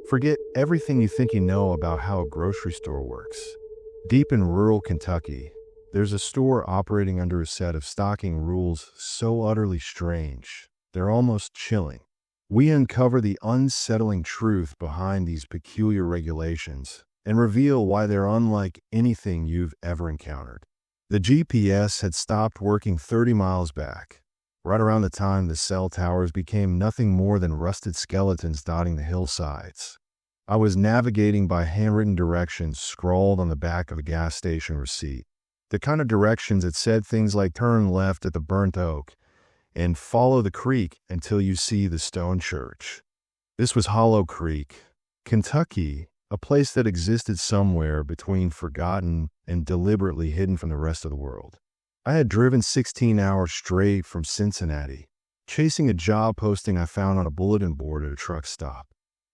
Forget everything you think you know about how a grocery store works. Deep in rural Kentucky, there's a store operating under a set of stocking rules so utterly strange, they're almost chilling. We uncover the unsettling truth behind these peculiar regulations and reveal why they're unlike anything you've ever encountered. The GPS had stopped working 30 miles back, right around the time the cell towers became nothing more than rusted skeletons dotting the hillsides. I was navigating by handwritten directions scrawled on the back of a gas station receipt. The kind of directions that said things like turn left at the burnt oak and follow the creek until you see the stone church. This was Hollow Creek, Kentucky, a place that existed somewhere between forgotten and deliberately hidden from the rest of the world. I had driven 16 hours straight from Cincinnati, chasing a job posting I found on a bulletin board at a truck stop.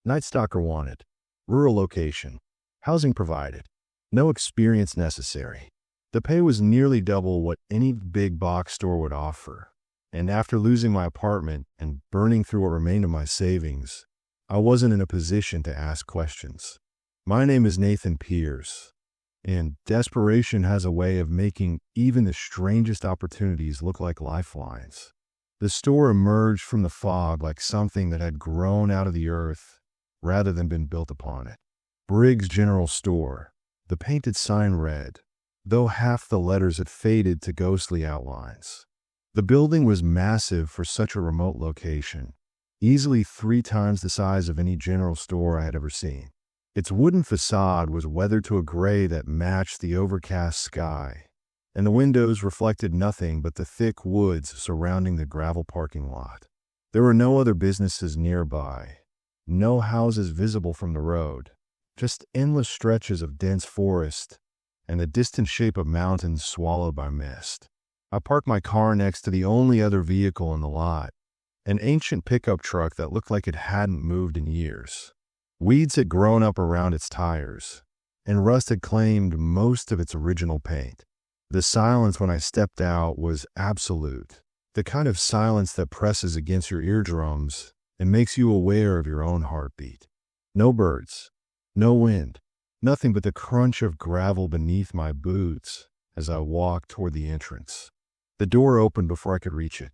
Night stalker wanted, rural location, housing provided, no experience necessary. The pay was nearly double what any big box store would offer, and after losing my apartment and burning through what remained of my savings, I wasn't in a position to ask questions. My name is Nathan Pierce, and desperation has a way of making even the strangest opportunities look like lifelines. The store emerged from the fog like something that had grown out of the earth rather than been built upon it. Briggs General Store, the painted sign read, though half the letters had faded to ghostly outlines. The building was massive for such a remote location, easily 3 times the size of any general store I had ever seen. Its wooden facade was weathered to a gray that matched the overcast sky, and the windows reflected nothing but the thick woods surrounding the gravel parking lot. There were no other businesses nearby, no houses visible from the road, just endless stretches of dense forest and the distant shape of mountains swallowed by mist. I parked my car next to the only other vehicle in the lot, an ancient pickup truck that looked like it hadn't moved in years. Weeds had grown up around its tires, and rust had claimed most of its original paint. The silence when I stepped out was absolute, the kind of silence that presses against your eardrums and makes you aware of your own heartbeat. No birds, no wind, nothing but the crunch of gravel beneath my boots as I walked toward the entrance. The door opened before I could reach it.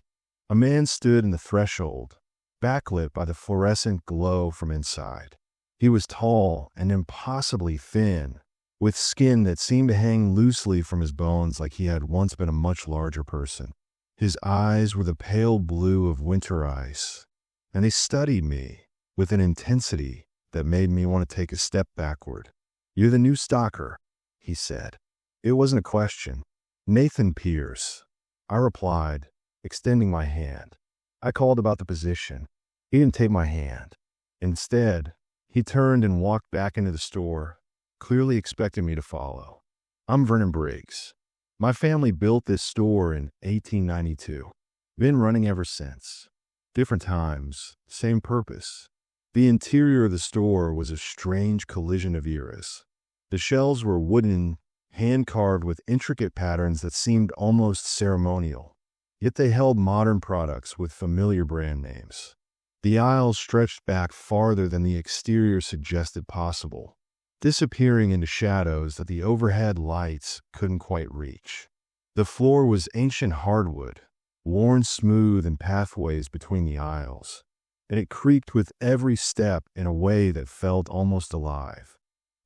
A man stood in the threshold, backlit by the fluorescent glow from inside. He was tall and impossibly thin, with skin that seemed to hang loosely from his bones like he had once been a much larger person. His eyes were the pale blue of winter ice, and they studied me with an intensity that made me want to take a step backward. "You're the new stalker," he said. It wasn't a question. "Nathan Pierce," I replied, extending my hand. I called about the position. He didn't take my hand. Instead, he turned and walked back into the store, clearly expecting me to follow. "I'm Vernon Briggs. My family built this store in 1892. Been running ever since. Different times, same purpose." The interior of the store was a strange collision of eras. The shelves were wooden, hand-carved with intricate patterns that seemed almost ceremonial, yet they held modern products with familiar brand names. The aisles stretched back farther than the exterior suggested possible, disappearing into shadows that the overhead lights couldn't quite reach. The floor was ancient hardwood, worn smooth in pathways between the aisles, and it creaked with every step in a way that felt almost alive.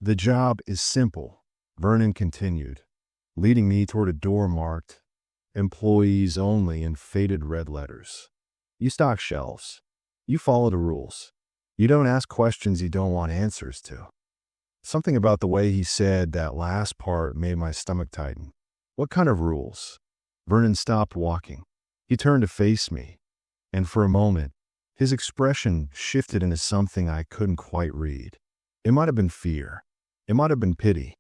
"The job is simple," Vernon continued, leading me toward a door marked "Employees Only" in faded red letters. "You stock shelves. You follow the rules. You don't ask questions you don't want answers to." Something about the way he said that last part made my stomach tighten. "What kind of rules?" Vernon stopped walking. He turned to face me, and for a moment, his expression shifted into something I couldn't quite read. It might have been fear. It might have been pity.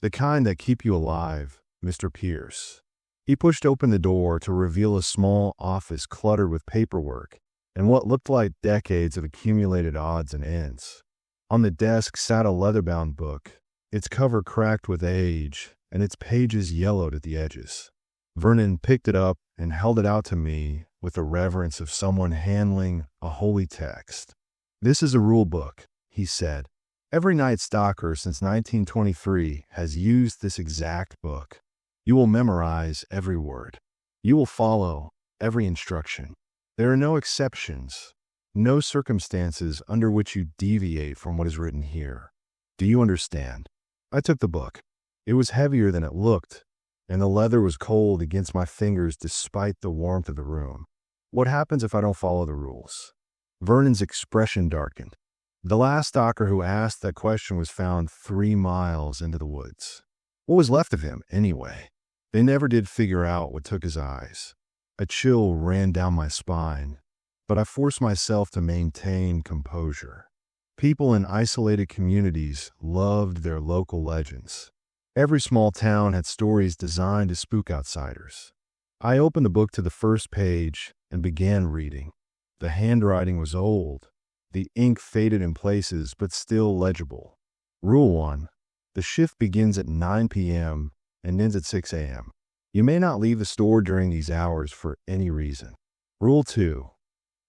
"The kind that keep you alive, Mr. Pierce." He pushed open the door to reveal a small office cluttered with paperwork and what looked like decades of accumulated odds and ends. On the desk sat a leather-bound book, its cover cracked with age and its pages yellowed at the edges. Vernon picked it up and held it out to me with the reverence of someone handling a holy text. "This is a rule book," he said. Every night stalker since 1923 has used this exact book. You will memorize every word. You will follow every instruction. There are no exceptions, no circumstances under which you deviate from what is written here. Do you understand? I took the book. It was heavier than it looked, and the leather was cold against my fingers despite the warmth of the room. What happens if I don't follow the rules? Vernon's expression darkened. The last stalker who asked that question was found 3 miles into the woods. What was left of him, anyway? They never did figure out what took his eyes. A chill ran down my spine, but I forced myself to maintain composure. People in isolated communities loved their local legends. Every small town had stories designed to spook outsiders. I opened the book to the first page and began reading. The handwriting was old. The ink faded in places, but still legible. Rule 1. The shift begins at 9 p.m. and ends at 6 a.m. You may not leave the store during these hours for any reason. Rule 2.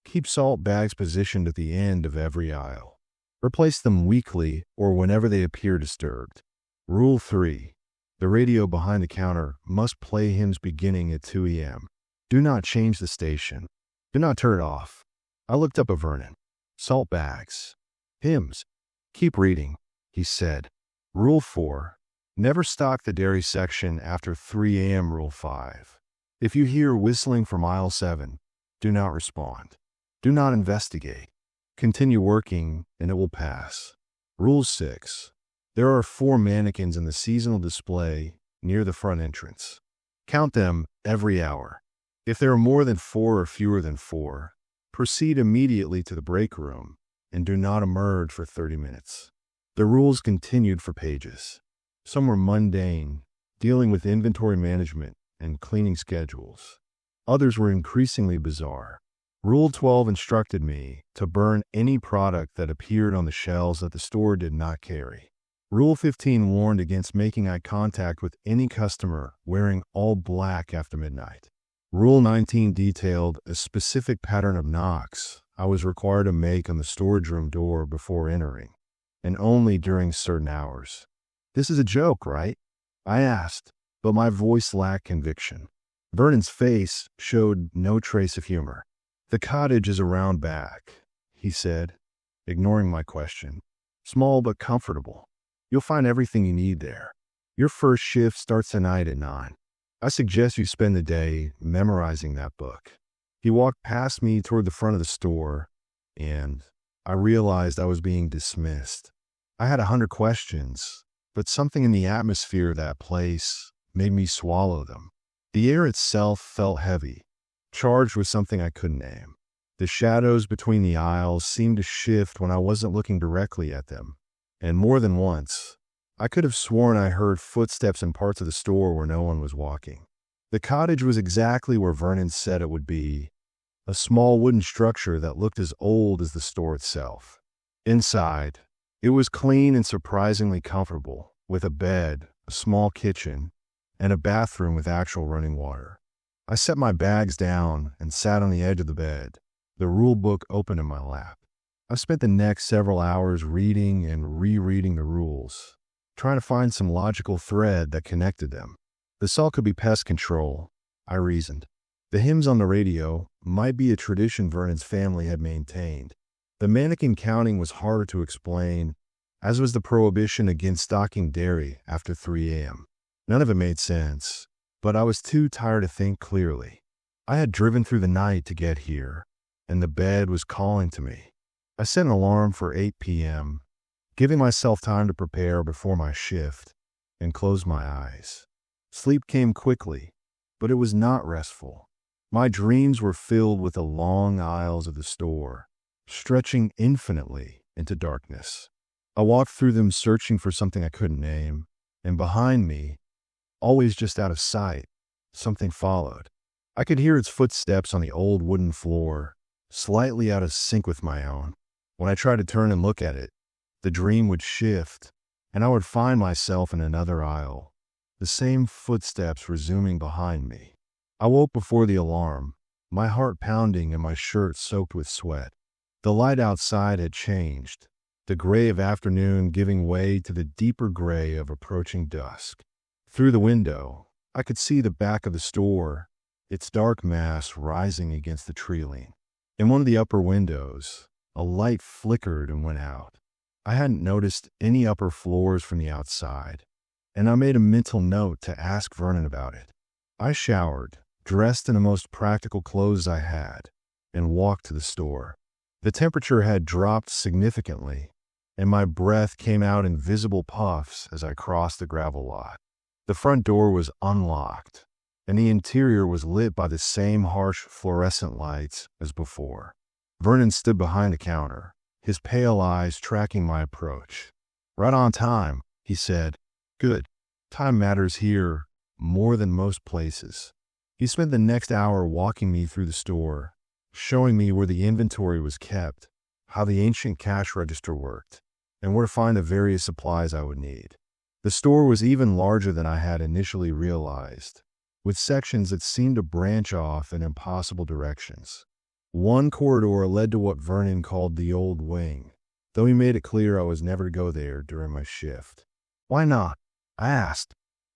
Keep salt bags positioned at the end of every aisle. Replace them weekly or whenever they appear disturbed. Rule 3. The radio behind the counter must play hymns beginning at 2 a.m. Do not change the station. Do not turn it off. I looked up at Vernon. Salt bags. Hymns. Keep reading, he said. Rule 4. Never stock the dairy section after 3 a.m. Rule 5. If you hear whistling from aisle 7, do not respond. Do not investigate. Continue working and it will pass. Rule 6. There are 4 mannequins in the seasonal display near the front entrance. Count them every hour. If there are more than 4 or fewer than 4, proceed immediately to the break room and do not emerge for 30 minutes. The rules continued for pages. Some were mundane, dealing with inventory management and cleaning schedules. Others were increasingly bizarre. Rule 12 instructed me to burn any product that appeared on the shelves that the store did not carry. Rule 15 warned against making eye contact with any customer wearing all black after midnight. Rule 19 detailed a specific pattern of knocks I was required to make on the storage room door before entering, and only during certain hours. This is a joke, right? I asked, but my voice lacked conviction. Vernon's face showed no trace of humor. The cottage is around back, he said, ignoring my question. Small but comfortable. You'll find everything you need there. Your first shift starts tonight at 9. I suggest you spend the day memorizing that book. He walked past me toward the front of the store, and I realized I was being dismissed. I had 100 questions, but something in the atmosphere of that place made me swallow them. The air itself felt heavy, charged with something I couldn't name. The shadows between the aisles seemed to shift when I wasn't looking directly at them, and more than once, I could have sworn I heard footsteps in parts of the store where no one was walking. The cottage was exactly where Vernon said it would be, a small wooden structure that looked as old as the store itself. Inside, it was clean and surprisingly comfortable, with a bed, a small kitchen, and a bathroom with actual running water. I set my bags down and sat on the edge of the bed, the rule book open in my lap. I spent the next several hours reading and rereading the rules, trying to find some logical thread that connected them. This all could be pest control, I reasoned. The hymns on the radio might be a tradition Vernon's family had maintained. The mannequin counting was harder to explain, as was the prohibition against stocking dairy after 3 a.m. None of it made sense, but I was too tired to think clearly. I had driven through the night to get here, and the bed was calling to me. I set an alarm for 8 p.m., giving myself time to prepare before my shift, and closed my eyes. Sleep came quickly, but it was not restful. My dreams were filled with the long aisles of the store, stretching infinitely into darkness. I walked through them searching for something I couldn't name, and behind me, always just out of sight, something followed. I could hear its footsteps on the old wooden floor, slightly out of sync with my own. When I tried to turn and look at it, the dream would shift, and I would find myself in another aisle, the same footsteps resuming behind me. I woke before the alarm, my heart pounding and my shirt soaked with sweat. The light outside had changed. the gray of afternoon giving way to the deeper gray of approaching dusk. Through the window, I could see the back of the store, its dark mass rising against the tree-line. In one of the upper windows, a light flickered and went out. I hadn't noticed any upper floors from the outside, and I made a mental note to ask Vernon about it. I showered, dressed in the most practical clothes I had, and walked to the store. The temperature had dropped significantly, and my breath came out in visible puffs as I crossed the gravel lot. The front door was unlocked, and the interior was lit by the same harsh fluorescent lights as before. Vernon stood behind the counter, his pale eyes tracking my approach. "Right on time," he said. "Good. Time matters here more than most places." He spent the next hour walking me through the store, showing me where the inventory was kept, how the ancient cash register worked, and where to find the various supplies I would need. The store was even larger than I had initially realized, with sections that seemed to branch off in impossible directions. One corridor led to what Vernon called the old wing, though he made it clear I was never to go there during my shift. "Why not?" I asked.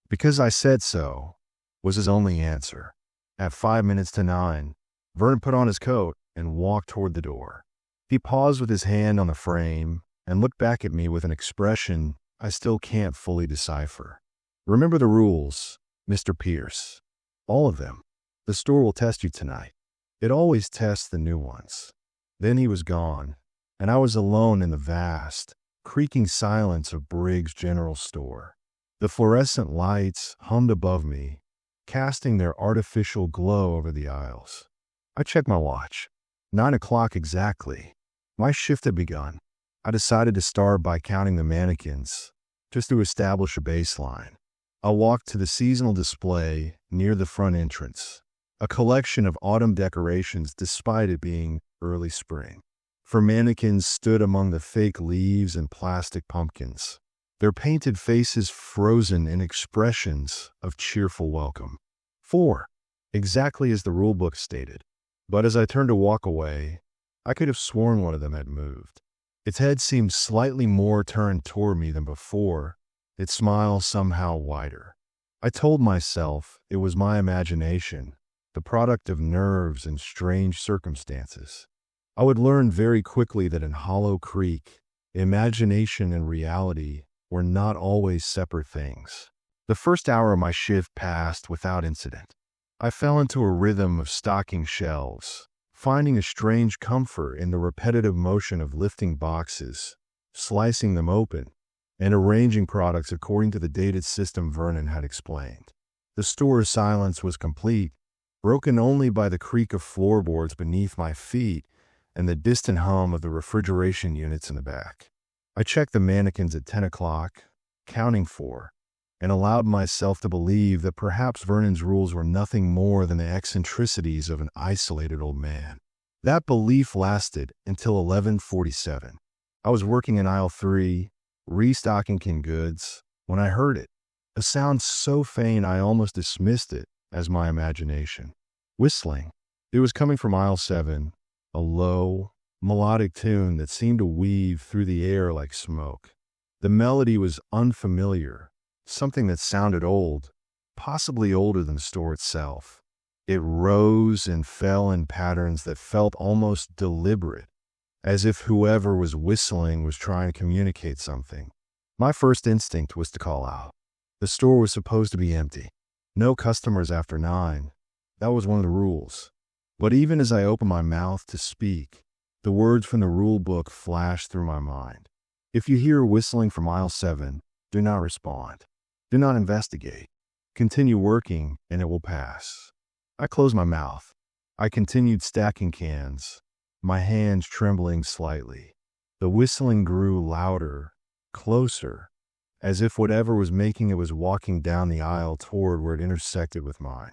"Because I said so," was his only answer. At 5 minutes to 9, Vernon put on his coat and walked toward the door. He paused with his hand on the frame and looked back at me with an expression I still can't fully decipher. "Remember the rules, Mr. Pierce. All of them. The store will test you tonight. It always tests the new ones." Then he was gone, and I was alone in the vast, creaking silence of Briggs General Store. The fluorescent lights hummed above me, casting their artificial glow over the aisles. I checked my watch. 9 o'clock exactly. My shift had begun. I decided to start by counting the mannequins, just to establish a baseline. I walked to the seasonal display near the front entrance, a collection of autumn decorations despite it being early spring. 4 mannequins stood among the fake leaves and plastic pumpkins, their painted faces frozen in expressions of cheerful welcome. 4, exactly as the rulebook stated. But as I turned to walk away, I could have sworn one of them had moved. Its head seemed slightly more turned toward me than before, its smile somehow wider. I told myself it was my imagination, the product of nerves and strange circumstances. I would learn very quickly that in Hollow Creek, imagination and reality were not always separate things. The first hour of my shift passed without incident. I fell into a rhythm of stocking shelves, finding a strange comfort in the repetitive motion of lifting boxes, slicing them open, and arranging products according to the dated system Vernon had explained. The store's silence was complete, broken only by the creak of floorboards beneath my feet and the distant hum of the refrigeration units in the back. I checked the mannequins at 10 o'clock, counting 4, and allowed myself to believe that perhaps Vernon's rules were nothing more than the eccentricities of an isolated old man. That belief lasted until 11:47. I was working in aisle 3, restocking canned goods, when I heard it, a sound so faint I almost dismissed it as my imagination. Whistling. It was coming from aisle 7, a low, melodic tune that seemed to weave through the air like smoke. The melody was unfamiliar, something that sounded old, possibly older than the store itself. It rose and fell in patterns that felt almost deliberate, as if whoever was whistling was trying to communicate something. My first instinct was to call out. The store was supposed to be empty. No customers after 9. That was one of the rules. But even as I opened my mouth to speak, the words from the rule book flashed through my mind. If you hear whistling from aisle 7, do not respond. Do not investigate. Continue working and it will pass. I closed my mouth. I continued stacking cans, my hands trembling slightly. The whistling grew louder, closer, as if whatever was making it was walking down the aisle toward where it intersected with mine.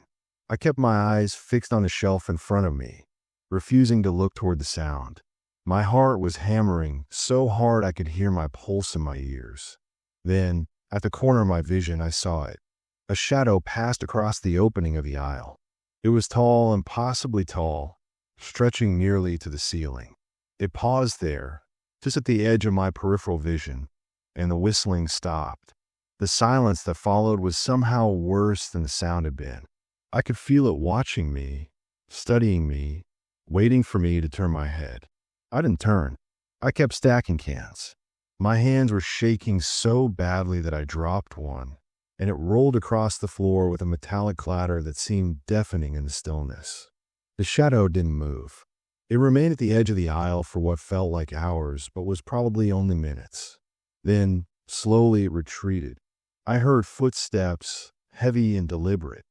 I kept my eyes fixed on the shelf in front of me, refusing to look toward the sound. My heart was hammering so hard I could hear my pulse in my ears. Then, at the corner of my vision, I saw it. A shadow passed across the opening of the aisle. It was tall, impossibly tall, stretching nearly to the ceiling. It paused there, just at the edge of my peripheral vision, and the whistling stopped. The silence that followed was somehow worse than the sound had been. I could feel it watching me, studying me, waiting for me to turn my head. I didn't turn. I kept stacking cans. My hands were shaking so badly that I dropped one, and it rolled across the floor with a metallic clatter that seemed deafening in the stillness. The shadow didn't move. It remained at the edge of the aisle for what felt like hours, but was probably only minutes. Then, slowly it retreated. I heard footsteps, heavy and deliberate,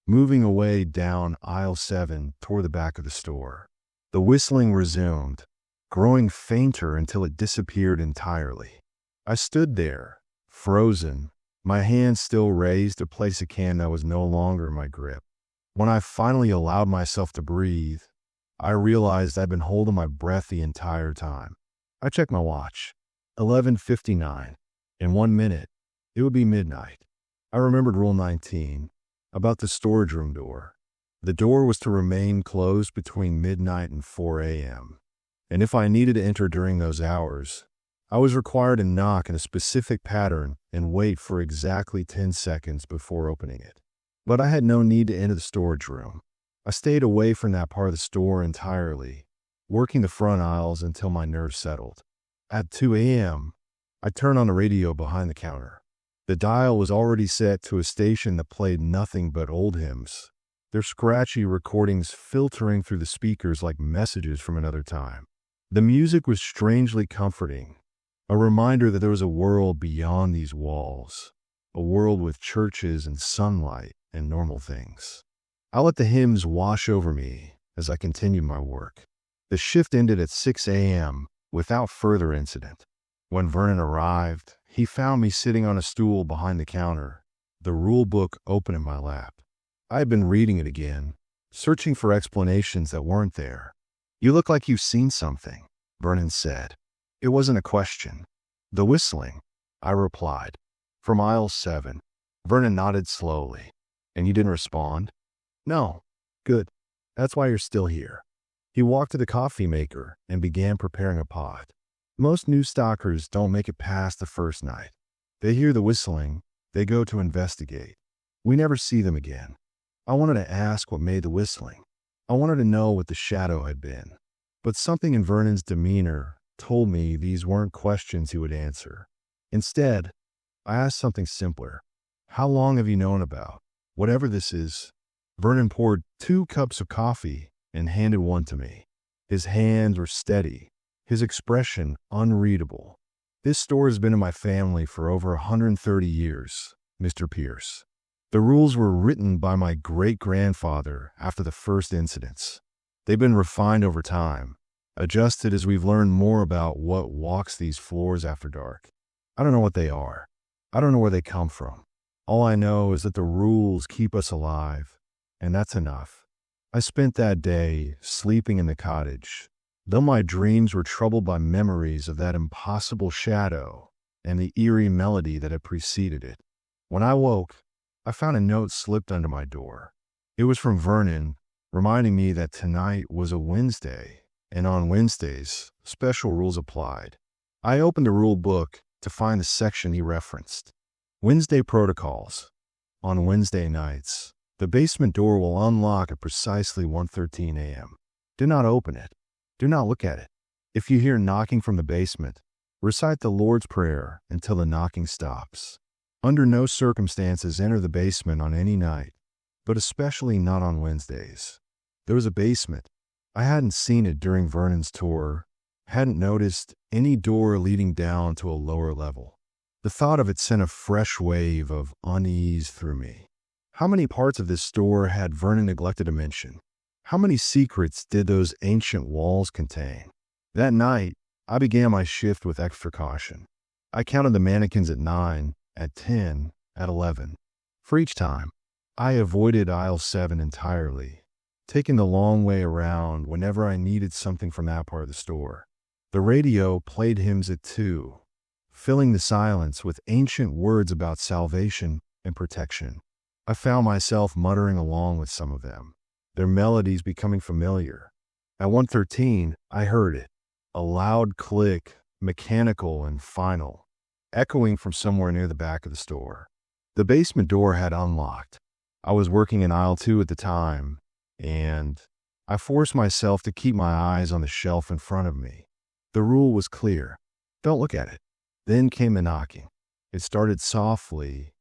moving away down aisle 7 toward the back of the store. The whistling resumed, growing fainter until it disappeared entirely. I stood there, frozen, my hand still raised to place a can that was no longer in my grip. When I finally allowed myself to breathe, I realized I'd been holding my breath the entire time. I checked my watch. 11:59. In 1 minute, it would be midnight. I remembered Rule 19, about the storage room door. The door was to remain closed between midnight and 4 a.m., and if I needed to enter during those hours, I was required to knock in a specific pattern and wait for exactly 10 seconds before opening it. But I had no need to enter the storage room. I stayed away from that part of the store entirely, working the front aisles until my nerves settled. At 2 a.m., I turned on the radio behind the counter. The dial was already set to a station that played nothing but old hymns, their scratchy recordings filtering through the speakers like messages from another time. The music was strangely comforting, a reminder that there was a world beyond these walls, a world with churches and sunlight and normal things. I let the hymns wash over me as I continued my work. The shift ended at 6 a.m. without further incident. When Vernon arrived, he found me sitting on a stool behind the counter, the rule book open in my lap. I had been reading it again, searching for explanations that weren't there. "You look like you've seen something," Vernon said. It wasn't a question. "The whistling," I replied. "From aisle 7. Vernon nodded slowly. "And you didn't respond?" "No." "Good. That's why you're still here." He walked to the coffee maker and began preparing a pot. Most new stockers don't make it past the first night. They hear the whistling, they go to investigate. We never see them again. I wanted to ask what made the whistling. I wanted to know what the shadow had been. But something in Vernon's demeanor told me these weren't questions he would answer. Instead, I asked something simpler. "How long have you known about whatever this is?" Vernon poured 2 cups of coffee and handed one to me. His hands were steady, his expression unreadable. "This store has been in my family for over 130 years, Mr. Pierce. The rules were written by my great-grandfather after the first incidents. They've been refined over time, adjusted as we've learned more about what walks these floors after dark. I don't know what they are. I don't know where they come from. All I know is that the rules keep us alive, and that's enough." I spent that day sleeping in the cottage, though my dreams were troubled by memories of that impossible shadow and the eerie melody that had preceded it. When I woke, I found a note slipped under my door. It was from Vernon, reminding me that tonight was a Wednesday, and on Wednesdays, special rules applied. I opened the rule book to find the section he referenced. Wednesday protocols. On Wednesday nights, the basement door will unlock at precisely 1:13 a.m. Do not open it. Do not look at it. If you hear knocking from the basement, recite the Lord's Prayer until the knocking stops. Under no circumstances enter the basement on any night, but especially not on Wednesdays. There was a basement. I hadn't seen it during Vernon's tour, hadn't noticed any door leading down to a lower level. The thought of it sent a fresh wave of unease through me. How many parts of this store had Vernon neglected to mention? How many secrets did those ancient walls contain? That night, I began my shift with extra caution. I counted the mannequins at 9, at 10, at 11. For each time, I avoided aisle 7 entirely, taking the long way around whenever I needed something from that part of the store. The radio played hymns at 2, filling the silence with ancient words about salvation and protection. I found myself muttering along with some of them, their melodies becoming familiar. At 1:13, I heard it, a loud click mechanical and final, echoing from somewhere near the back of the store. The basement door had unlocked. I was working in aisle 2 at the time, and I forced myself to keep my eyes on the shelf in front of me. The rule was clear. Don't look at it. Then came the knocking. It started softly,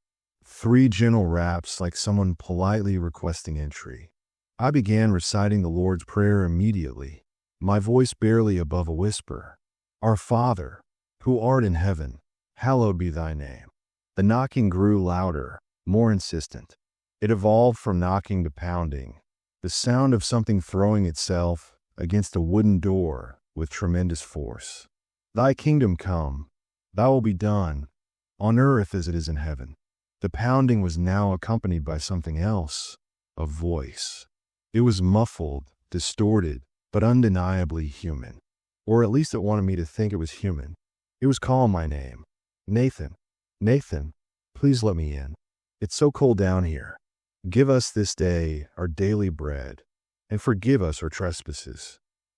3 gentle raps like someone politely requesting entry. I began reciting the Lord's Prayer immediately, my voice barely above a whisper. Our Father, who art in heaven, hallowed be thy name. The knocking grew louder, more insistent. It evolved from knocking to pounding, the sound of something throwing itself against a wooden door with tremendous force. Thy kingdom come, thy will be done, on earth as it is in heaven. The pounding was now accompanied by something else, a voice. It was muffled, distorted, but undeniably human. Or at least it wanted me to think it was human. It was calling my name. Nathan, Nathan, please let me in. It's so cold down here. Give us this day our daily bread, and forgive us our trespasses.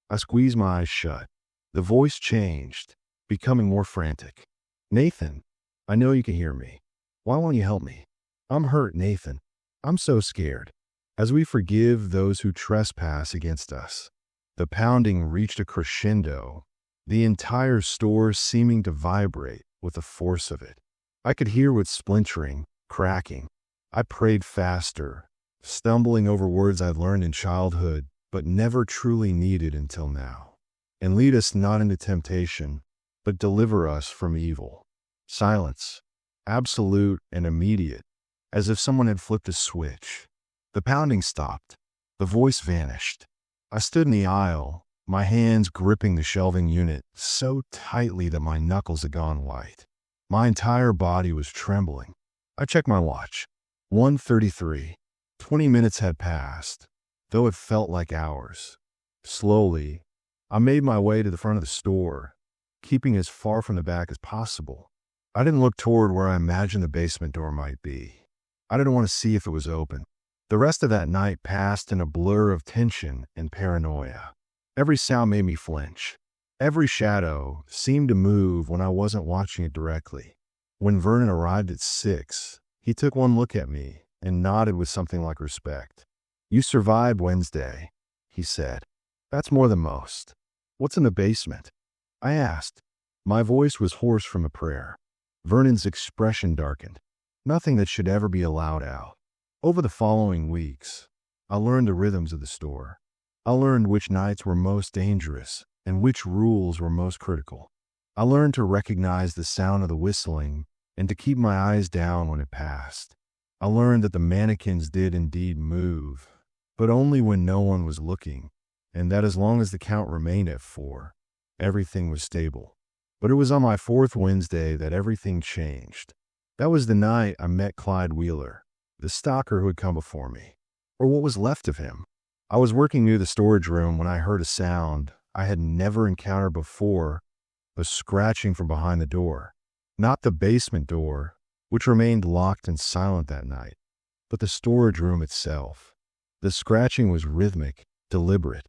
I squeezed my eyes shut. The voice changed, becoming more frantic. Nathan, I know you can hear me. Why won't you help me? I'm hurt, Nathan. I'm so scared. As we forgive those who trespass against us. The pounding reached a crescendo, the entire store seeming to vibrate with the force of it. I could hear it splintering, cracking. I prayed faster, stumbling over words I'd learned in childhood, but never truly needed until now. And lead us not into temptation, but deliver us from evil. Silence, absolute and immediate, as if someone had flipped a switch. The pounding stopped. The voice vanished. I stood in the aisle, my hands gripping the shelving unit so tightly that my knuckles had gone white. My entire body was trembling. I checked my watch. 1:33. 20 minutes had passed, though it felt like hours. Slowly, I made my way to the front of the store, keeping as far from the back as possible. I didn't look toward where I imagined the basement door might be. I didn't want to see if it was open. The rest of that night passed in a blur of tension and paranoia. Every sound made me flinch. Every shadow seemed to move when I wasn't watching it directly. When Vernon arrived at 6, he took one look at me and nodded with something like respect. You survived Wednesday, he said. That's more than most. What's in the basement? I asked. My voice was hoarse from a prayer. Vernon's expression darkened. Nothing that should ever be allowed out. Over the following weeks, I learned the rhythms of the store. I learned which nights were most dangerous and which rules were most critical. I learned to recognize the sound of the whistling and to keep my eyes down when it passed. I learned that the mannequins did indeed move, but only when no one was looking, and that as long as the count remained at 4, everything was stable. But it was on my 4th Wednesday that everything changed. That was the night I met Clyde Wheeler, the stalker who had come before me, or what was left of him. I was working near the storage room when I heard a sound I had never encountered before, a scratching from behind the door. Not the basement door, which remained locked and silent that night, but the storage room itself. The scratching was rhythmic, deliberate.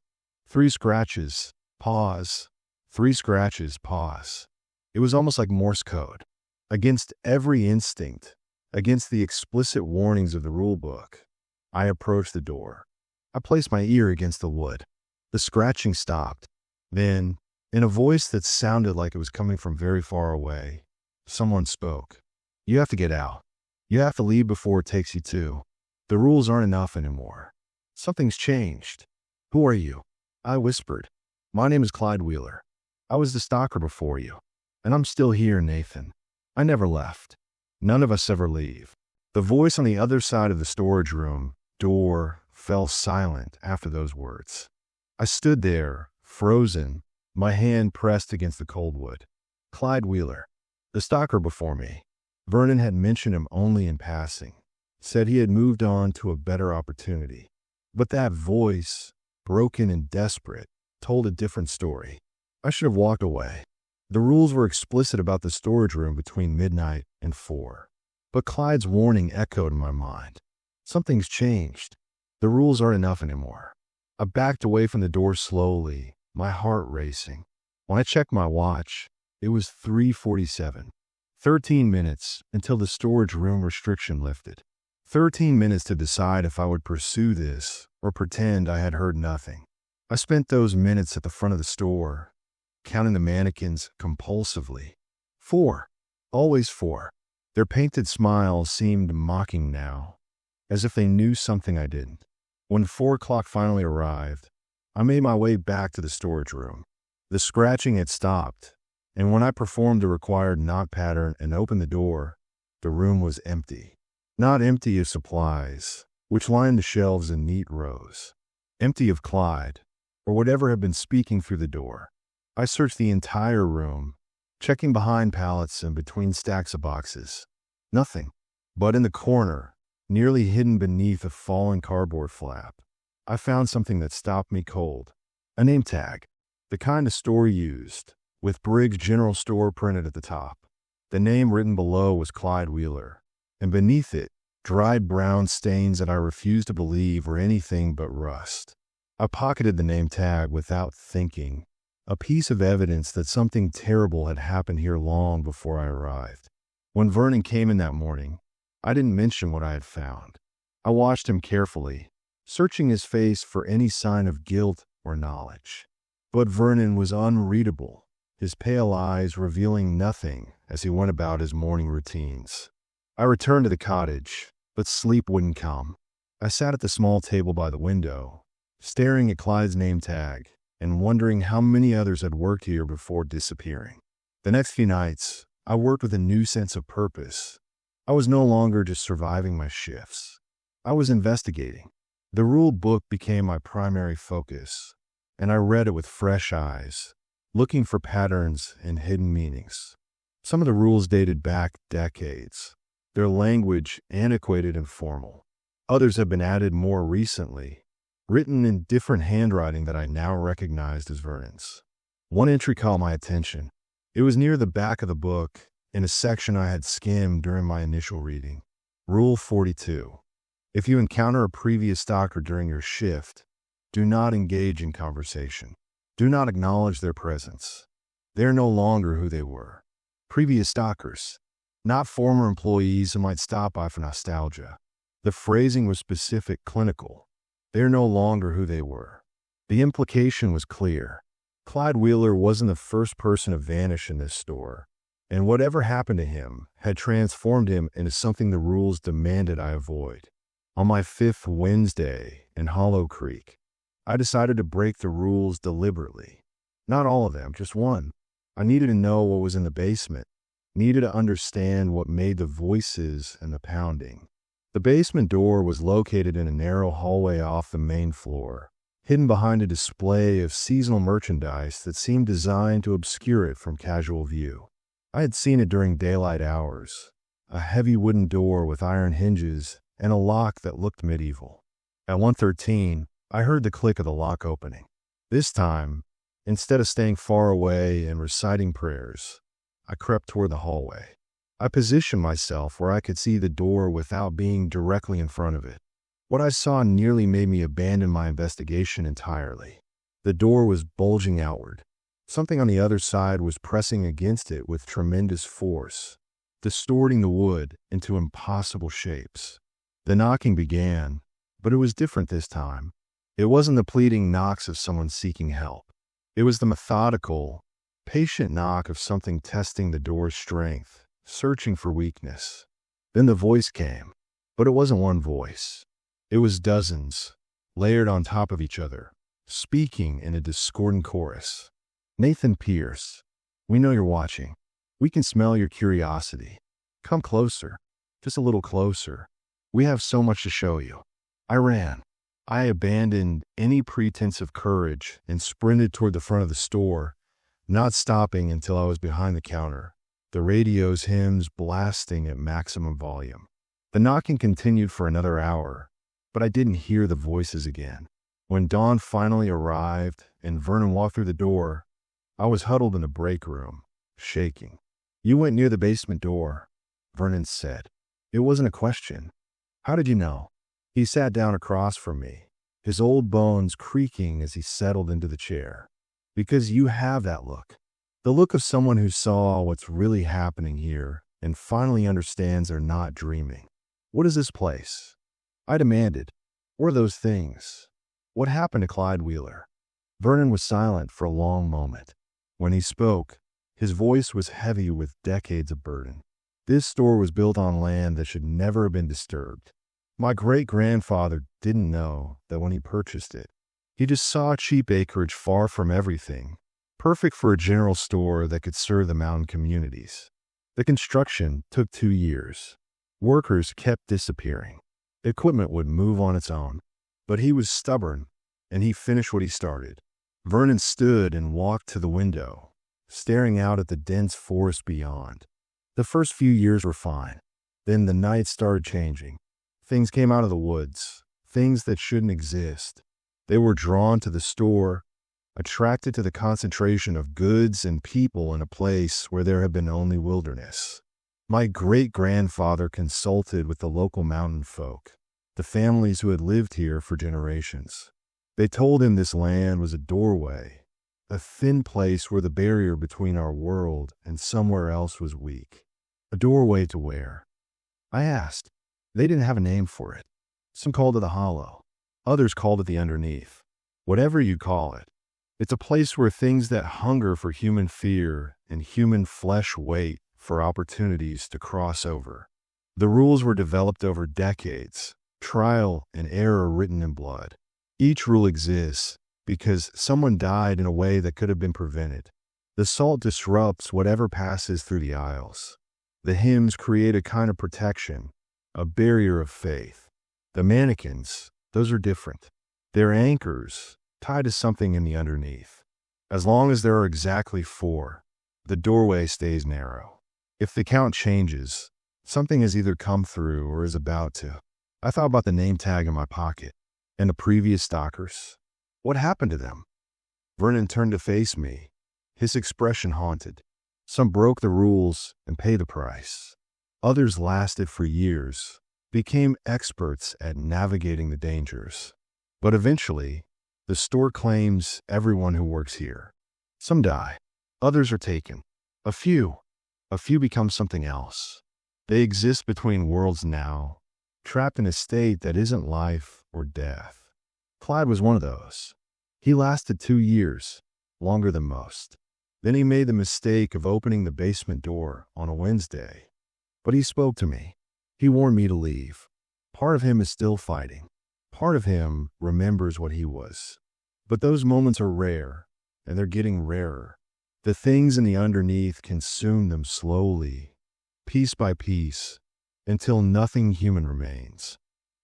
3 scratches, pause. 3 scratches, pause. It was almost like Morse code. Against every instinct, against the explicit warnings of the rule book, I approached the door. I placed my ear against the wood. The scratching stopped. Then, in a voice that sounded like it was coming from very far away, someone spoke. You have to get out. You have to leave before it takes you to. The rules aren't enough anymore. Something's changed. Who are you? I whispered. My name is Clyde Wheeler. I was the stalker before you, and I'm still here, Nathan. I never left. None of us ever leave. The voice on the other side of the storage room door fell silent after those words. I stood there, frozen, my hand pressed against the cold wood. Clyde Wheeler, the stalker before me. Vernon had mentioned him only in passing, said he had moved on to a better opportunity. But that voice, broken and desperate, told a different story. I should have walked away. The rules were explicit about the storage room between midnight and 4. But Clyde's warning echoed in my mind. Something's changed. The rules aren't enough anymore. I backed away from the door slowly, my heart racing. When I checked my watch, It was 3:47. 13 minutes until the storage room restriction lifted. 13 minutes to decide if I would pursue this or pretend I had heard nothing. I spent those minutes at the front of the store, counting the mannequins compulsively. 4. Always 4. Their painted smiles seemed mocking now, as if they knew something I didn't. When 4 o'clock finally arrived, I made my way back to the storage room. The scratching had stopped, and when I performed the required knock pattern and opened the door, the room was empty. Not empty of supplies, which lined the shelves in neat rows. Empty of Clyde, or whatever had been speaking through the door. I searched the entire room, checking behind pallets and between stacks of boxes. Nothing. But in the corner, nearly hidden beneath a fallen cardboard flap, I found something that stopped me cold. A name tag. The kind a store used, with Briggs General Store printed at the top. The name written below was Clyde Wheeler, and beneath it, dried brown stains that I refused to believe were anything but rust. I pocketed the name tag without thinking, a piece of evidence that something terrible had happened here long before I arrived. When Vernon came in that morning, I didn't mention what I had found. I watched him carefully, searching his face for any sign of guilt or knowledge. But Vernon was unreadable, his pale eyes revealing nothing as he went about his morning routines. I returned to the cottage, but sleep wouldn't come. I sat at the small table by the window, staring at Clyde's name tag and wondering how many others had worked here before disappearing. The next few nights, I worked with a new sense of purpose. I was no longer just surviving my shifts. I was investigating. The rule book became my primary focus, and I read it with fresh eyes, looking for patterns and hidden meanings. Some of the rules dated back decades, their language antiquated and formal. Others have been added more recently, written in different handwriting that I now recognized as Vernon's. One entry caught my attention. It was near the back of the book, in a section I had skimmed during my initial reading. Rule 42. If you encounter a previous stalker during your shift, do not engage in conversation. Do not acknowledge their presence. They are no longer who they were. Previous stalkers, not former employees who might stop by for nostalgia. The phrasing was specific, clinical. They are no longer who they were. The implication was clear. Clyde Wheeler wasn't the first person to vanish in this store, and whatever happened to him had transformed him into something the rules demanded I avoid. On my 5th Wednesday in Hollow Creek, I decided to break the rules deliberately. Not all of them, just one. I needed to know what was in the basement, needed to understand what made the voices and the pounding. The basement door was located in a narrow hallway off the main floor, hidden behind a display of seasonal merchandise that seemed designed to obscure it from casual view. I had seen it during daylight hours, a heavy wooden door with iron hinges and a lock that looked medieval. At 1:13, I heard the click of the lock opening. This time, instead of staying far away and reciting prayers, I crept toward the hallway. I positioned myself where I could see the door without being directly in front of it. What I saw nearly made me abandon my investigation entirely. The door was bulging outward. Something on the other side was pressing against it with tremendous force, distorting the wood into impossible shapes. The knocking began, but it was different this time. It wasn't the pleading knocks of someone seeking help. It was the methodical, patient knock of something testing the door's strength, searching for weakness. Then the voice came, but it wasn't one voice. It was dozens, layered on top of each other, speaking in a discordant chorus. Nathan Pierce, we know you're watching. We can smell your curiosity. Come closer, just a little closer. We have so much to show you. I ran. I abandoned any pretense of courage and sprinted toward the front of the store, not stopping until I was behind the counter, the radio's hymns blasting at maximum volume. The knocking continued for another hour, but I didn't hear the voices again. When dawn finally arrived and Vernon walked through the door, I was huddled in the break room, shaking. You went near the basement door, Vernon said. It wasn't a question. How did you know? He sat down across from me, his old bones creaking as he settled into the chair. Because you have that look. The look of someone who saw what's really happening here and finally understands they're not dreaming. What is this place? I demanded. What are those things? What happened to Clyde Wheeler? Vernon was silent for a long moment. When he spoke, his voice was heavy with decades of burden. This store was built on land that should never have been disturbed. My great-grandfather didn't know that when he purchased it. He just saw cheap acreage far from everything, perfect for a general store that could serve the mountain communities. The construction took 2 years. Workers kept disappearing. Equipment would move on its own. But he was stubborn, and he finished what he started. Vernon stood and walked to the window, staring out at the dense forest beyond. The first few years were fine. Then the night started changing. Things came out of the woods, things that shouldn't exist. They were drawn to the store, attracted to the concentration of goods and people in a place where there had been only wilderness. My great-grandfather consulted with the local mountain folk, the families who had lived here for generations. They told him this land was a doorway, a thin place where the barrier between our world and somewhere else was weak. A doorway to where? I asked. They didn't have a name for it. Some called it the hollow. Others called it the underneath. Whatever you call it, it's a place where things that hunger for human fear and human flesh wait for opportunities to cross over. The rules were developed over decades, trial and error written in blood. Each rule exists because someone died in a way that could have been prevented. The salt disrupts whatever passes through the aisles. The hymns create a kind of protection, a barrier of faith. The mannequins, those are different. They're anchors, tied to something in the underneath. As long as there are exactly 4, the doorway stays narrow. If the count changes, something has either come through or is about to. I thought about the name tag in my pocket. And the previous stalkers? What happened to them? Vernon turned to face me, his expression haunted. Some broke the rules and paid the price. Others lasted for years, became experts at navigating the dangers. But eventually, the store claims everyone who works here. Some die. Others are taken. A few become something else. They exist between worlds now, trapped in a state that isn't life or death. Clyde was one of those. He lasted 2 years, longer than most. Then he made the mistake of opening the basement door on a Wednesday. But he spoke to me. He warned me to leave. Part of him is still fighting. Part of him remembers what he was. But those moments are rare, and they're getting rarer. The things in the underneath consume them slowly, piece by piece, until nothing human remains.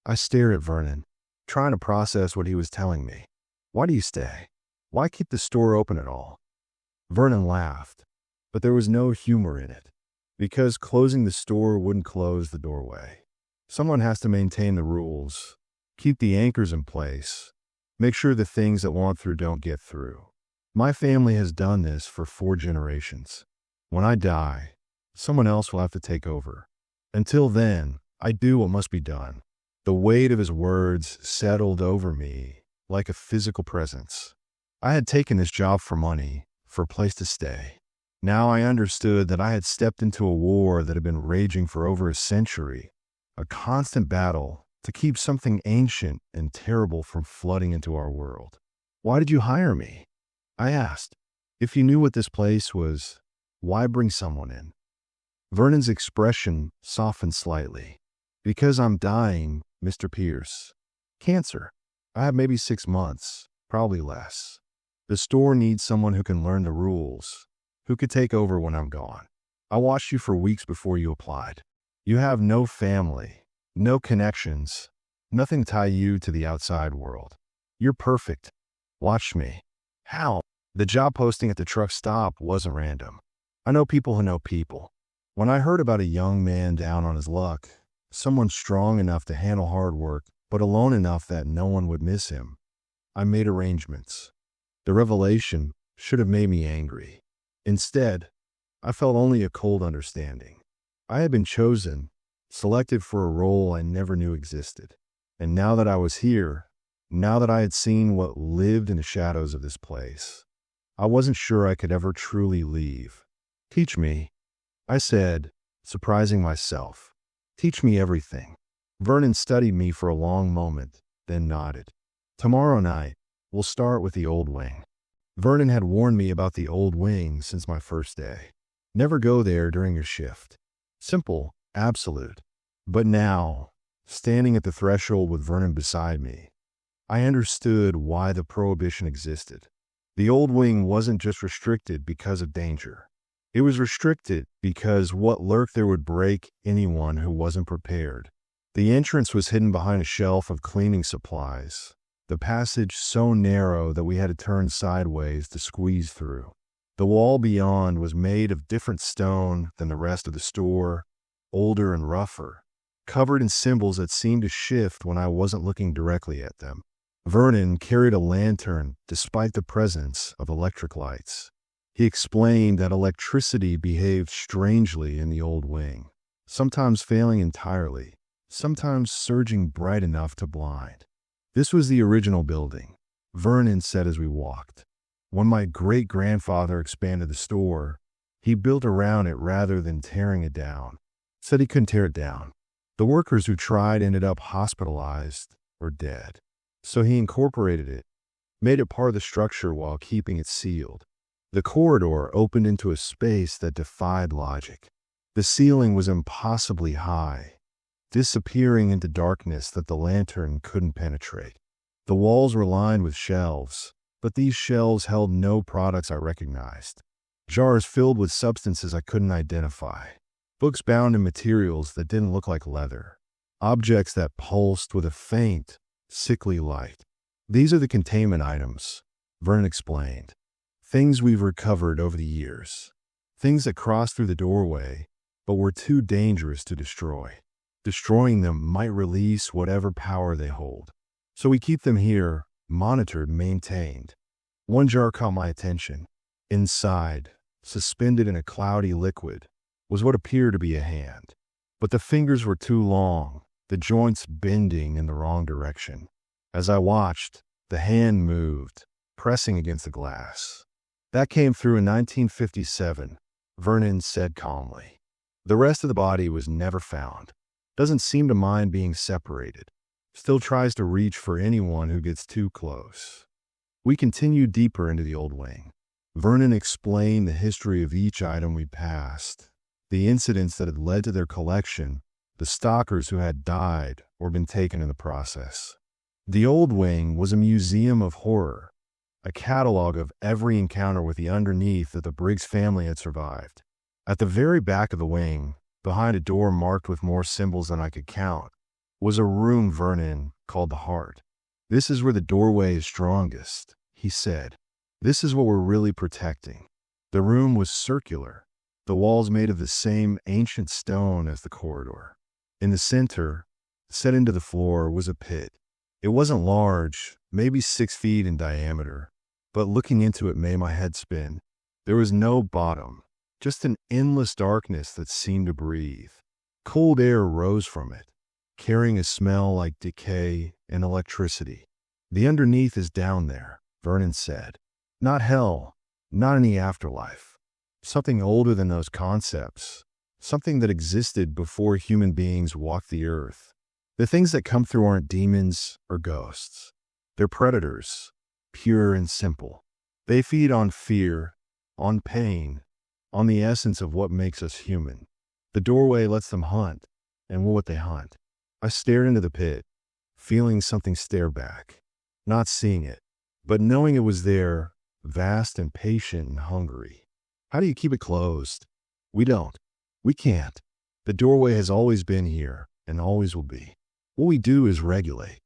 I stared at Vernon, trying to process what he was telling me. Why do you stay? Why keep the store open at all? Vernon laughed, but there was no humor in it, because closing the store wouldn't close the doorway. Someone has to maintain the rules, keep the anchors in place, make sure the things that want through don't get through. My family has done this for 4 generations. When I die, someone else will have to take over. Until then, I do what must be done. The weight of his words settled over me like a physical presence. I had taken this job for money, for a place to stay. Now I understood that I had stepped into a war that had been raging for over a century, a constant battle to keep something ancient and terrible from flooding into our world. Why did you hire me? I asked. If you knew what this place was, why bring someone in? Vernon's expression softened slightly. Because I'm dying, Mr. Pierce. Cancer. I have maybe 6 months, probably less. The store needs someone who can learn the rules, who could take over when I'm gone. I watched you for weeks before you applied. You have no family, no connections, nothing to tie you to the outside world. You're perfect. Watch me. How? The job posting at the truck stop wasn't random. I know people who know people. When I heard about a young man down on his luck, someone strong enough to handle hard work, but alone enough that no one would miss him, I made arrangements. The revelation should have made me angry. Instead, I felt only a cold understanding. I had been chosen, selected for a role I never knew existed. And now that I was here, now that I had seen what lived in the shadows of this place, I wasn't sure I could ever truly leave. Teach me, I said, surprising myself. Teach me everything. Vernon studied me for a long moment, then nodded. Tomorrow night, we'll start with the old wing. Vernon had warned me about the old wing since my first day. Never go there during your shift. Simple, absolute. But now, standing at the threshold with Vernon beside me, I understood why the prohibition existed. The old wing wasn't just restricted because of danger. It was restricted because what lurked there would break anyone who wasn't prepared. The entrance was hidden behind a shelf of cleaning supplies, the passage so narrow that we had to turn sideways to squeeze through. The wall beyond was made of different stone than the rest of the store, older and rougher, covered in symbols that seemed to shift when I wasn't looking directly at them. Vernon carried a lantern despite the presence of electric lights. He explained that electricity behaved strangely in the old wing, sometimes failing entirely, sometimes surging bright enough to blind. This was the original building, Vernon said as we walked. When my great-grandfather expanded the store, he built around it rather than tearing it down. Said he couldn't tear it down. The workers who tried ended up hospitalized or dead. So he incorporated it, made it part of the structure while keeping it sealed. The corridor opened into a space that defied logic. The ceiling was impossibly high, disappearing into darkness that the lantern couldn't penetrate. The walls were lined with shelves, but these shelves held no products I recognized. Jars filled with substances I couldn't identify. Books bound in materials that didn't look like leather. Objects that pulsed with a faint, sickly light. These are the containment items, Vernon explained. Things we've recovered over the years. Things that crossed through the doorway, but were too dangerous to destroy. Destroying them might release whatever power they hold. So we keep them here, monitored, maintained. One jar caught my attention. Inside, suspended in a cloudy liquid, was what appeared to be a hand. But the fingers were too long, the joints bending in the wrong direction. As I watched, the hand moved, pressing against the glass. That came through in 1957, Vernon said calmly. The rest of the body was never found. Doesn't seem to mind being separated. Still tries to reach for anyone who gets too close. We continued deeper into the old wing. Vernon explained the history of each item we passed, the incidents that had led to their collection, the stalkers who had died or been taken in the process. The old wing was a museum of horror, a catalog of every encounter with the underneath that the Briggs family had survived. At the very back of the wing, behind a door marked with more symbols than I could count, was a room Vernon called the heart. This is where the doorway is strongest, he said. This is what we're really protecting. The room was circular, the walls made of the same ancient stone as the corridor. In the center, set into the floor, was a pit. It wasn't large, maybe 6 feet in diameter, but looking into it made my head spin. There was no bottom, just an endless darkness that seemed to breathe. Cold air rose from it, carrying a smell like decay and electricity. The underneath is down there, Vernon said. Not hell, not any afterlife. Something older than those concepts. Something that existed before human beings walked the earth. The things that come through aren't demons or ghosts. They're predators, pure and simple. They feed on fear, on pain, on the essence of what makes us human. The doorway lets them hunt, and what they hunt. I stared into the pit, feeling something stare back, not seeing it, but knowing it was there, vast and patient and hungry. How do you keep it closed? We don't. We can't. The doorway has always been here and always will be. What we do is regulate.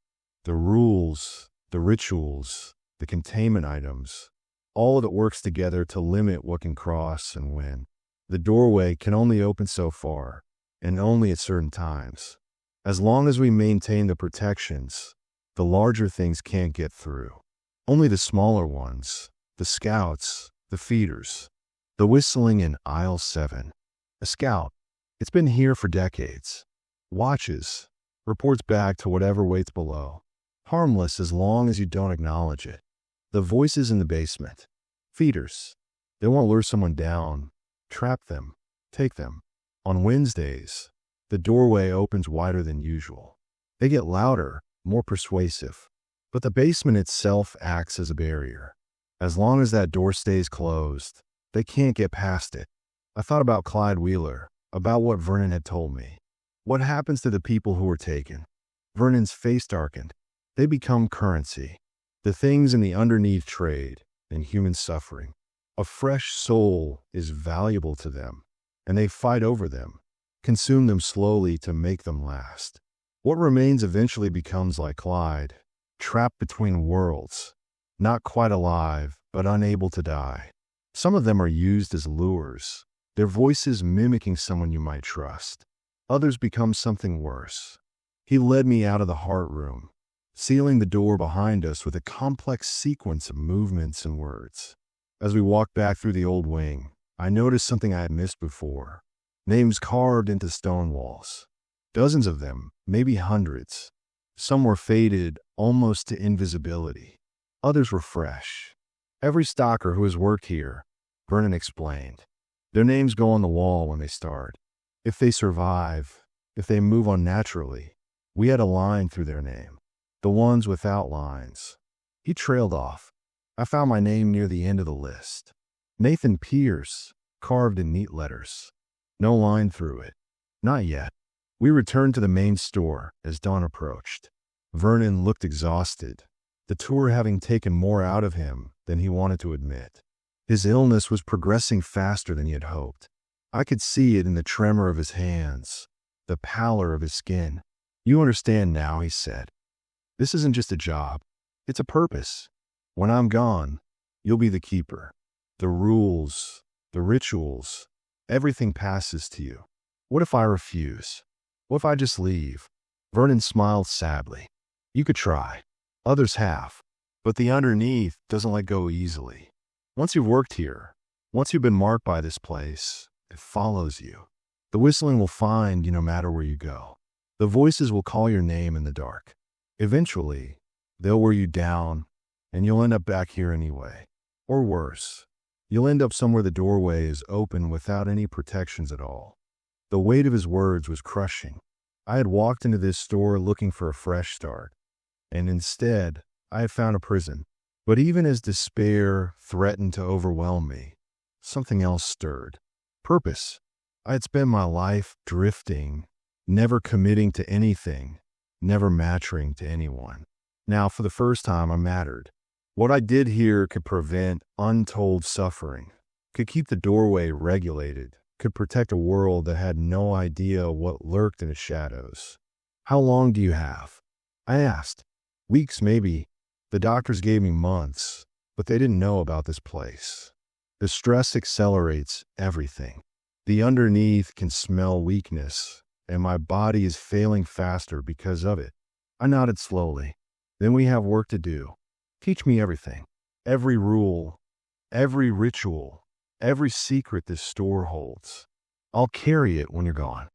The rules, the rituals, the containment items, all of it works together to limit what can cross and when. The doorway can only open so far, and only at certain times. As long as we maintain the protections, the larger things can't get through. Only the smaller ones, the scouts, the feeders. The whistling in aisle 7. A scout. It's been here for decades. Watches. Reports back to whatever waits below. Harmless as long as you don't acknowledge it. The voices in the basement. Feeders. They won't lure someone down, trap them, take them. On Wednesdays, the doorway opens wider than usual. They get louder, more persuasive. But the basement itself acts as a barrier. As long as that door stays closed, they can't get past it. I thought about Clyde Wheeler, about what Vernon had told me. What happens to the people who were taken? Vernon's face darkened. They become currency. The things in the underneath trade in human suffering. A fresh soul is valuable to them, and they fight over them, consume them slowly to make them last. What remains eventually becomes like Clyde, trapped between worlds, not quite alive, but unable to die. Some of them are used as lures, their voices mimicking someone you might trust. Others become something worse. He led me out of the heart room, sealing the door behind us with a complex sequence of movements and words. As we walked back through the old wing, I noticed something I had missed before. Names carved into stone walls. Dozens of them, maybe hundreds. Some were faded almost to invisibility. Others were fresh. Every stalker who has worked here, Vernon explained. Their names go on the wall when they start. If they survive, if they move on naturally, we had a line through their name. The ones without lines. He trailed off. I found my name near the end of the list. Nathan Pierce, carved in neat letters. No line through it. Not yet. We returned to the main store as dawn approached. Vernon looked exhausted, the tour having taken more out of him than he wanted to admit. His illness was progressing faster than he had hoped. I could see it in the tremor of his hands, the pallor of his skin. You understand now, he said. This isn't just a job. It's a purpose. When I'm gone, you'll be the keeper. The rules, the rituals, everything passes to you. What if I refuse? What if I just leave? Vernon smiled sadly. You could try. Others have. But the underneath doesn't let go easily. Once you've worked here, once you've been marked by this place, it follows you. The whistling will find you no matter where you go. The voices will call your name in the dark. Eventually, they'll wear you down, and you'll end up back here anyway. Or worse, you'll end up somewhere the doorway is open without any protections at all. The weight of his words was crushing. I had walked into this store looking for a fresh start, and instead, I had found a prison. But even as despair threatened to overwhelm me, something else stirred. Purpose. I had spent my life drifting, never committing to anything, never mattering to anyone. Now, for the first time, I mattered. What I did here could prevent untold suffering, could keep the doorway regulated, could protect a world that had no idea what lurked in the shadows. How long do you have? I asked. Weeks, maybe. The doctors gave me months, but they didn't know about this place. The stress accelerates everything. The underneath can smell weakness, and my body is failing faster because of it. I nodded slowly. Then we have work to do. Teach me everything. Every rule, every ritual, every secret this store holds. I'll carry it when you're gone.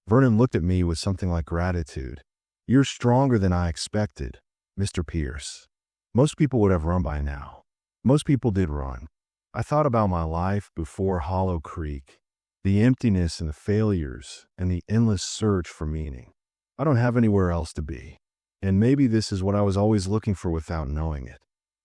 Vernon looked at me with something like gratitude. You're stronger than I expected, Mr. Pierce. Most people would have run by now. Most people did run. I thought about my life before Hollow Creek, the emptiness and the failures and the endless search for meaning. I don't have anywhere else to be. And maybe this is what I was always looking for without knowing it.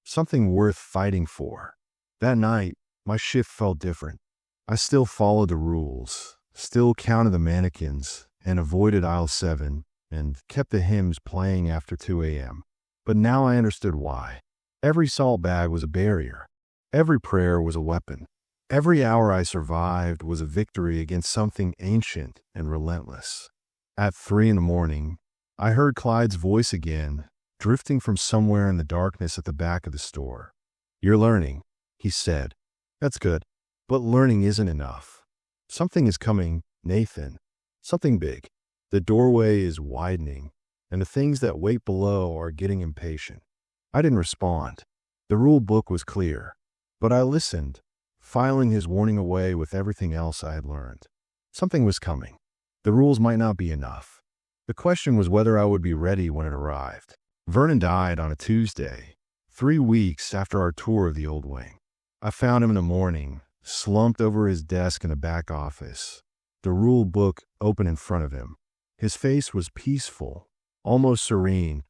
Something worth fighting for. That night, my shift felt different. I still followed the rules, still counted the mannequins, and avoided aisle 7, and kept the hymns playing after 2 a.m. But now I understood why. Every salt bag was a barrier. Every prayer was a weapon. Every hour I survived was a victory against something ancient and relentless. At 3 a.m, I heard Clyde's voice again, drifting from somewhere in the darkness at the back of the store. You're learning, he said. That's good. But learning isn't enough. Something is coming, Nathan. Something big. The doorway is widening, and the things that wait below are getting impatient. I didn't respond. The rule book was clear. But I listened, filing his warning away with everything else I had learned. Something was coming. The rules might not be enough. The question was whether I would be ready when it arrived. Vernon died on a Tuesday, 3 weeks after our tour of the old wing. I found him in the morning, slumped over his desk in the back office, the rule book open in front of him. His face was peaceful, almost serene,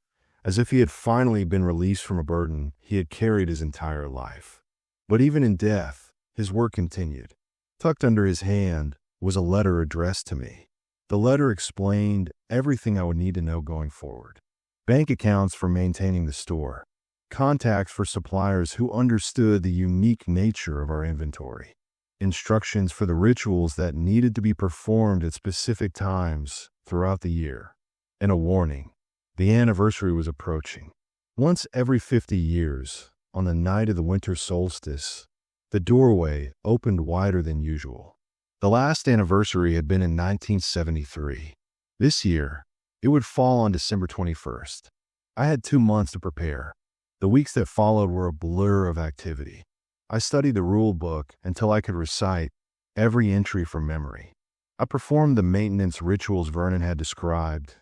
as if he had finally been released from a burden he had carried his entire life. But even in death, his work continued. Tucked under his hand was a letter addressed to me. The letter explained everything I would need to know going forward. Bank accounts for maintaining the store, contacts for suppliers who understood the unique nature of our inventory, instructions for the rituals that needed to be performed at specific times throughout the year, and a warning. The anniversary was approaching. Once every 50 years, on the night of the winter solstice, the doorway opened wider than usual. The last anniversary had been in 1973. This year, it would fall on December 21st. I had 2 months to prepare. The weeks that followed were a blur of activity. I studied the rule book until I could recite every entry from memory. I performed the maintenance rituals Vernon had described,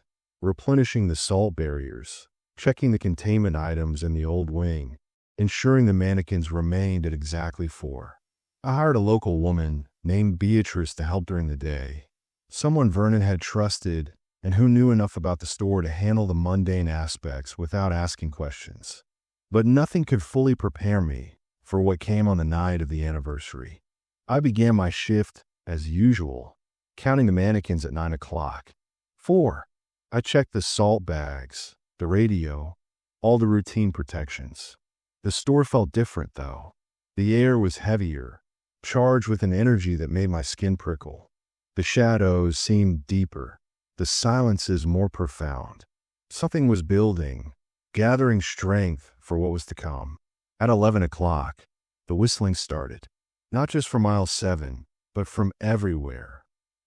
replenishing the salt barriers, checking the containment items in the old wing, ensuring the mannequins remained at exactly 4. I hired a local woman named Beatrice to help during the day, someone Vernon had trusted and who knew enough about the store to handle the mundane aspects without asking questions. But nothing could fully prepare me for what came on the night of the anniversary. I began my shift, as usual, counting the mannequins at 9 o'clock. 4. I checked the salt bags, the radio, all the routine protections. The store felt different, though. The air was heavier, charged with an energy that made my skin prickle. The shadows seemed deeper, the silences more profound. Something was building, gathering strength for what was to come. At 11 o'clock, the whistling started, not just from aisle 7, but from everywhere.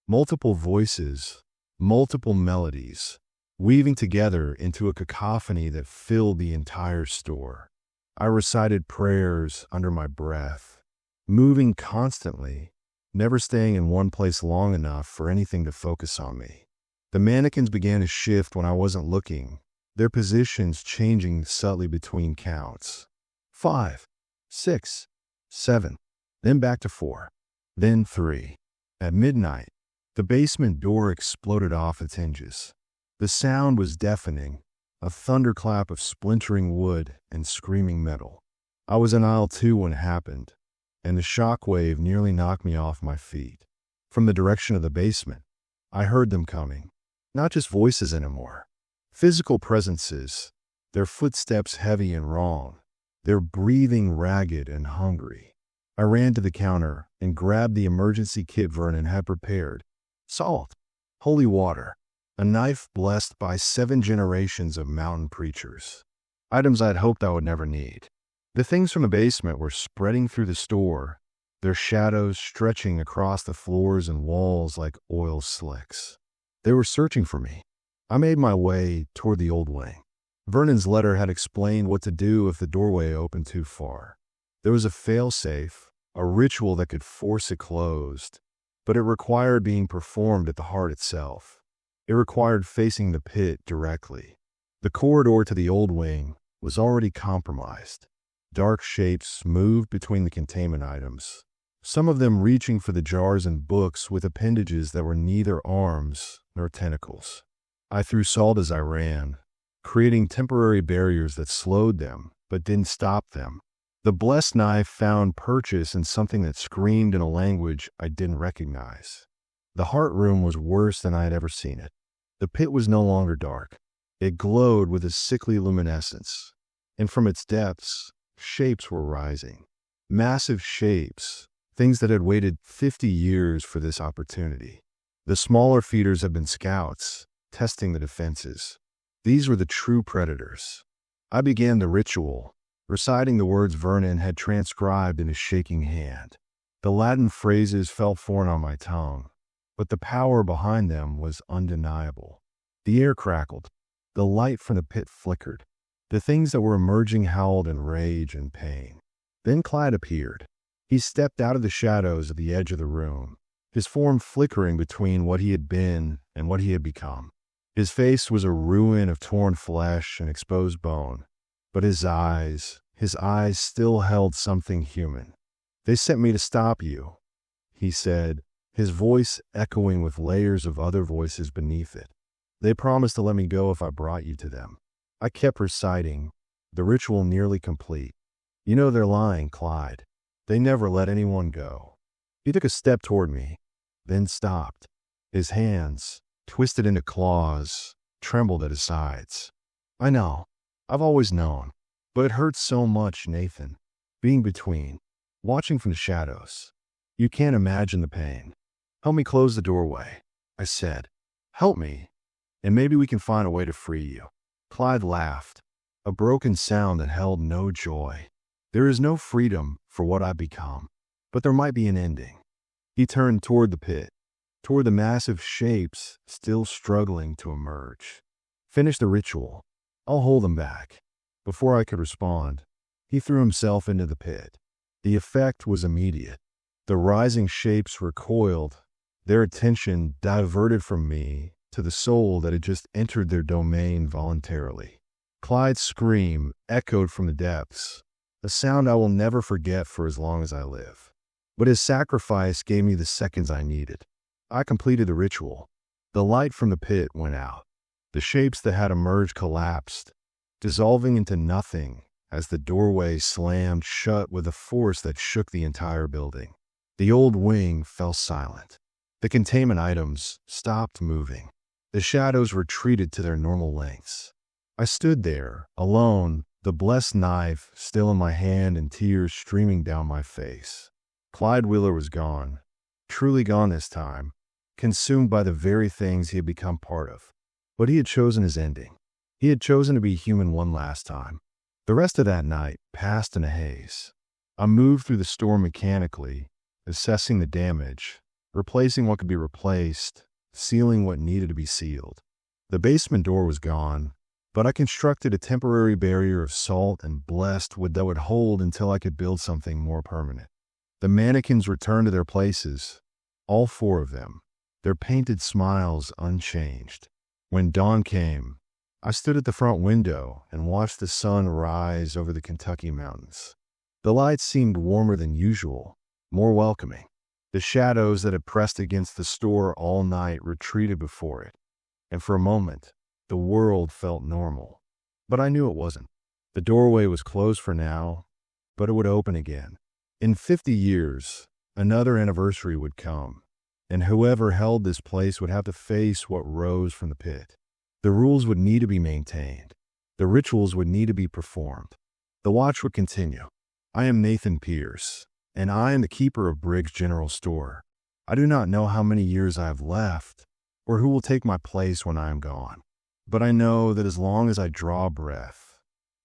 Multiple voices, multiple melodies, weaving together into a cacophony that filled the entire store. I recited prayers under my breath, moving constantly, never staying in one place long enough for anything to focus on me. The mannequins began to shift when I wasn't looking, their positions changing subtly between counts. 5, 6, 7, then back to 4, then 3. At midnight, the basement door exploded off its hinges. The sound was deafening, a thunderclap of splintering wood and screaming metal. I was in aisle 2 when it happened, and the shockwave nearly knocked me off my feet. From the direction of the basement, I heard them coming. Not just voices anymore. Physical presences, their footsteps heavy and wrong, their breathing ragged and hungry. I ran to the counter and grabbed the emergency kit Vernon had prepared. Salt, holy water, a knife blessed by 7 generations of mountain preachers. Items I'd hoped I would never need. The things from the basement were spreading through the store, their shadows stretching across the floors and walls like oil slicks. They were searching for me. I made my way toward the old wing. Vernon's letter had explained what to do if the doorway opened too far. There was a fail-safe, a ritual that could force it closed, but it required being performed at the heart itself. It required facing the pit directly. The corridor to the old wing was already compromised. Dark shapes moved between the containment items, some of them reaching for the jars and books with appendages that were neither arms nor tentacles. I threw salt as I ran, creating temporary barriers that slowed them but didn't stop them. The blessed knife found purchase in something that screamed in a language I didn't recognize. The heart room was worse than I had ever seen it. The pit was no longer dark. It glowed with a sickly luminescence, and from its depths, shapes were rising. Massive shapes, things that had waited 50 years for this opportunity. The smaller feeders had been scouts, testing the defenses. These were the true predators. I began the ritual, reciting the words Vernon had transcribed in his shaking hand. The Latin phrases felt foreign on my tongue, but the power behind them was undeniable. The air crackled. The light from the pit flickered. The things that were emerging howled in rage and pain. Then Clyde appeared. He stepped out of the shadows at the edge of the room, his form flickering between what he had been and what he had become. His face was a ruin of torn flesh and exposed bone, but his eyes still held something human. They sent me to stop you, he said, his voice echoing with layers of other voices beneath it. They promised to let me go if I brought you to them. I kept reciting, the ritual nearly complete. You know they're lying, Clyde. They never let anyone go. He took a step toward me, then stopped. His hands, twisted into claws, trembled at his sides. I know. I've always known. But it hurts so much, Nathan. Being between. Watching from the shadows. You can't imagine the pain. Help me close the doorway, I said. Help me, and maybe we can find a way to free you. Clyde laughed, a broken sound that held no joy. There is no freedom for what I've become, but there might be an ending. He turned toward the pit, toward the massive shapes still struggling to emerge. Finish the ritual. I'll hold them back. Before I could respond, he threw himself into the pit. The effect was immediate. The rising shapes recoiled, their attention diverted from me to the soul that had just entered their domain voluntarily. Clyde's scream echoed from the depths, a sound I will never forget for as long as I live. But his sacrifice gave me the seconds I needed. I completed the ritual. The light from the pit went out. The shapes that had emerged collapsed, dissolving into nothing as the doorway slammed shut with a force that shook the entire building. The old wing fell silent. The containment items stopped moving. The shadows retreated to their normal lengths. I stood there, alone, the blessed knife still in my hand and tears streaming down my face. Clyde Wheeler was gone, truly gone this time, consumed by the very things he had become part of. But he had chosen his ending. He had chosen to be human one last time. The rest of that night passed in a haze. I moved through the store mechanically, assessing the damage, replacing what could be replaced, sealing what needed to be sealed. The basement door was gone, but I constructed a temporary barrier of salt and blessed wood that would hold until I could build something more permanent. The mannequins returned to their places, all 4 of them, their painted smiles unchanged. When dawn came, I stood at the front window and watched the sun rise over the Kentucky mountains. The light seemed warmer than usual, more welcoming. The shadows that had pressed against the store all night retreated before it, and for a moment, the world felt normal. But I knew it wasn't. The doorway was closed for now, but it would open again. In 50 years, another anniversary would come, and whoever held this place would have to face what rose from the pit. The rules would need to be maintained. The rituals would need to be performed. The watch would continue. I am Nathan Pierce, and I am the keeper of Briggs General Store. I do not know how many years I have left, or who will take my place when I am gone. But I know that as long as I draw breath,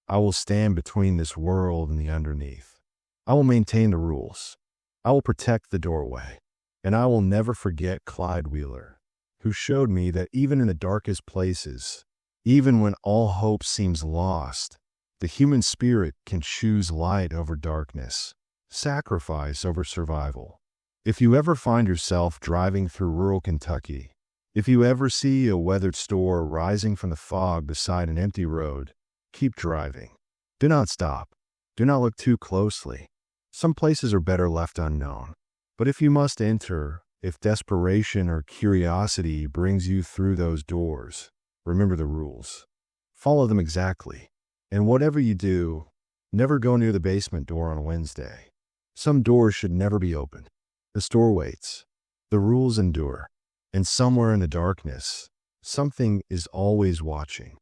I will stand between this world and the underneath. I will maintain the rules. I will protect the doorway. And I will never forget Clyde Wheeler, who showed me that even in the darkest places, even when all hope seems lost, the human spirit can choose light over darkness, sacrifice over survival. If you ever find yourself driving through rural Kentucky, if you ever see a weathered store rising from the fog beside an empty road, keep driving. Do not stop. Do not look too closely. Some places are better left unknown. But if you must enter, if desperation or curiosity brings you through those doors, remember the rules. Follow them exactly. And whatever you do, never go near the basement door on Wednesday. Some doors should never be opened. The store waits. The rules endure. And somewhere in the darkness, something is always watching.